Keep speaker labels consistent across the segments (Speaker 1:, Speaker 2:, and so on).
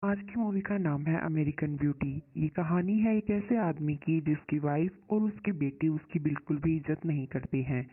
Speaker 1: आज की मूवी का नाम है अमेरिकन ब्यूटी। ये कहानी है एक ऐसे आदमी की जिसकी वाइफ और उसके बेटे उसकी बिल्कुल भी इज्जत नहीं करते हैं।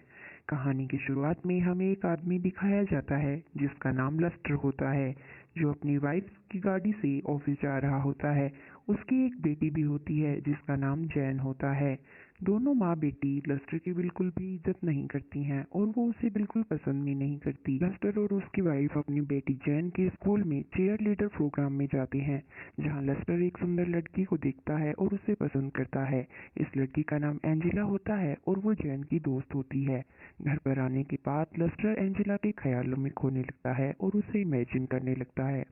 Speaker 1: कहानी की शुरुआत में हमें एक आदमी दिखाया जाता है जिसका नाम लस्टर होता है, जो अपनी वाइफ की गाड़ी से ऑफिस जा रहा होता है। उसकी एक बेटी भी होती है जिसका नाम जैन होता है। दोनों माँ बेटी लस्टर की बिल्कुल भी इज्जत नहीं करती हैं और वो उसे बिल्कुल पसंद भी नहीं करती। लस्टर और उसकी वाइफ अपनी बेटी जैन के स्कूल में चेयर लीडर प्रोग्राम में जाते हैं, जहाँ लस्टर एक सुंदर लड़की को देखता है और उसे पसंद करता है। इस लड़की का नाम एंजेला होता है और वो जैन की दोस्त होती है। घर पर आने के बाद लस्टर एंजेला के ख्यालों में खोने लगता है और उसे इमेजिन करने लगता है।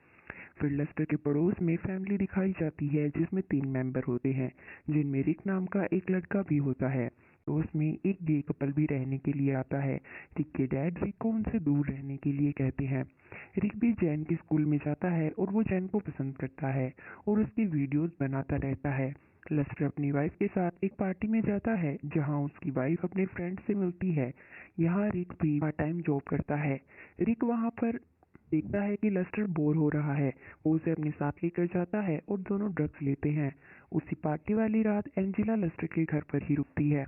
Speaker 1: फिर लस्टर के पड़ोस में फैमिली दिखाई जाती है जिसमें 3 मेंबर होते हैं, जिनमें रिक नाम का एक लड़का भी होता है। तो उसमें एक गे कपल भी रहने के लिए आता है। रिक के डैड रिक को उनसे दूर रहने के लिए कहते हैं। रिक भी जैन के स्कूल में जाता है और वो जैन को पसंद करता है और उसकी वीडियोस बनाता रहता है। लस्टर अपनी वाइफ के साथ एक पार्टी में जाता है जहां उसकी वाइफ अपने फ्रेंड से मिलती है। यहाँ रिक भी पार्ट टाइम जॉब करता है। रिक वहां पर देखता है कि लस्टर बोर हो रहा है। वो उसे अपने साथ लेकर जाता है और दोनों ड्रग्स लेते हैं। उसी पार्टी वाली रात एंजेला लस्टर के घर पर ही रुकती है।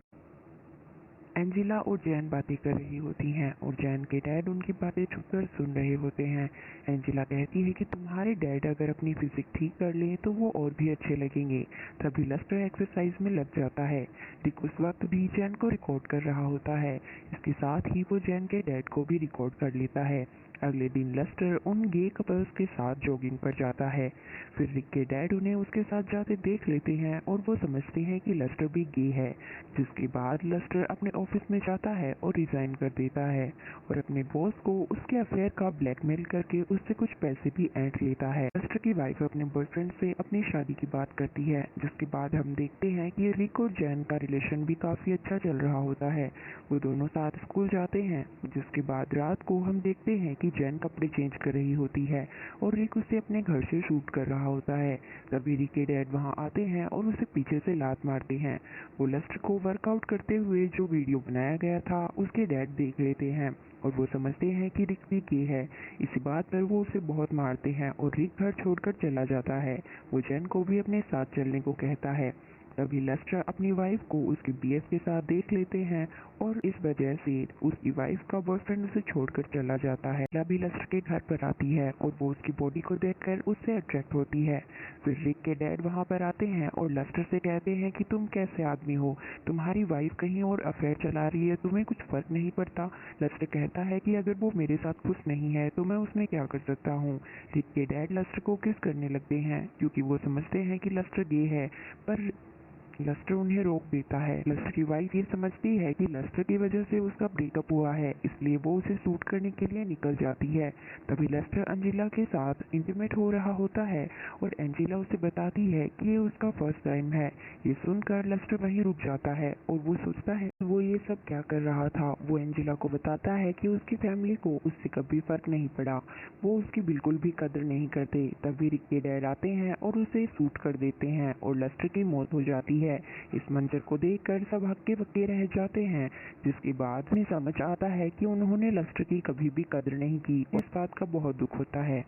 Speaker 1: एंजेला और जैन बातें कर रही होती हैं और जैन के डैड उनकी बातें छुपकर सुन रहे होते हैं। एंजेला कहती है कि तुम्हारे डैड अगर अपनी फिजिक ठीक कर लें तो वो और भी अच्छे लगेंगे। तभी लस्टर एक्सरसाइज में लग जाता है। रिक उस वक्त भी जैन को रिकॉर्ड कर रहा होता है। इसके साथ ही वो जैन के डैड को भी रिकॉर्ड कर लेता है। अगले दिन लस्टर उन गे कपल्स के साथ जॉगिंग पर जाता है। फिर रिक के डैड उन्हें उसके साथ जाते देख लेते हैं और वो समझते हैं कि लस्टर भी गे है। जिसके बाद लस्टर अपने ऑफिस में जाता है और रिजाइन कर देता है और अपने बॉस को उसके अफेयर का ब्लैकमेल करके उससे कुछ पैसे भी ऐंठ लेता है। लस्टर की वाइफ अपने बॉयफ्रेंड से अपनी शादी की बात करती है, जिसके बाद हम देखते हैं कि रिक और जैन का रिलेशन भी काफी अच्छा चल रहा होता है। वो दोनों साथ स्कूल जाते हैं। जिसके बाद रात को हम देखते हैं कि जैन कपड़े चेंज कर रही होती है और रिक उसे अपने घर से शूट कर रहा होता है। तभी रिक के डैड वहां आते हैं और उसे पीछे से लात मारते हैं। वो लस्टर को वर्कआउट करते हुए जो वीडियो बनाया गया था उसके डैड देख लेते हैं और वो समझते हैं कि रिक भी गे है। इसी बात पर वो उसे बहुत मारते हैं और रिक घर छोड़कर चला जाता है। वो जैन को भी अपने साथ चलने को कहता है। तभी लस्टर अपनी वाइफ को उसके बीएफ के साथ देख लेते हैं और इस वजह से उसकी वाइफ का बॉयफ्रेंड उसे छोड़कर चला जाता है। तभी लस्टर के घर पर आती है और वो उसकी बॉडी को देखकर उससे अट्रैक्ट होती है। फिर रिक के डैड वहां पर आते हैं और लस्टर से कहते हैं कि तुम कैसे आदमी हो, तुम्हारी वाइफ कहीं और अफेयर चला रही है, तुम्हें कुछ फर्क नहीं पड़ता। लस्टर कहता है कि अगर वो मेरे साथ खुश नहीं है तो मैं उसमें क्या कर सकता हूँ। रिक के डैड लस्टर को किस करने लगते हैं क्योंकि वो समझते हैं कि लस्टर गे है, पर लस्टर उन्हें रोक देता है। लस्टर की वाइफ ये समझती है कि लस्टर की वजह से उसका ब्रेकअप हुआ है, इसलिए वो उसे सूट करने के लिए निकल जाती है। तभी लस्टर एंजेला के साथ इंटीमेट हो रहा होता है और एंजेला उसे बताती है कि ये उसका फर्स्ट टाइम है। ये सुनकर लस्टर वहीं रुक जाता है और वो सोचता है वो ये सब क्या कर रहा था। वो एंजेला को बताता है कि उसकी फैमिली को उससे कभी फर्क नहीं पड़ा, वो उसकी बिल्कुल भी कदर नहीं करते। तभी रिक के डैड आते हैं और उसे सूट कर देते हैं और लस्टर की मौत हो जाती है। इस मंजर को देखकर सब हक्के बक्के रह जाते हैं, जिसके बाद उन्हें समझ आता है कि उन्होंने लस्टर की कभी भी कदर नहीं की। इस बात का बहुत दुख होता है।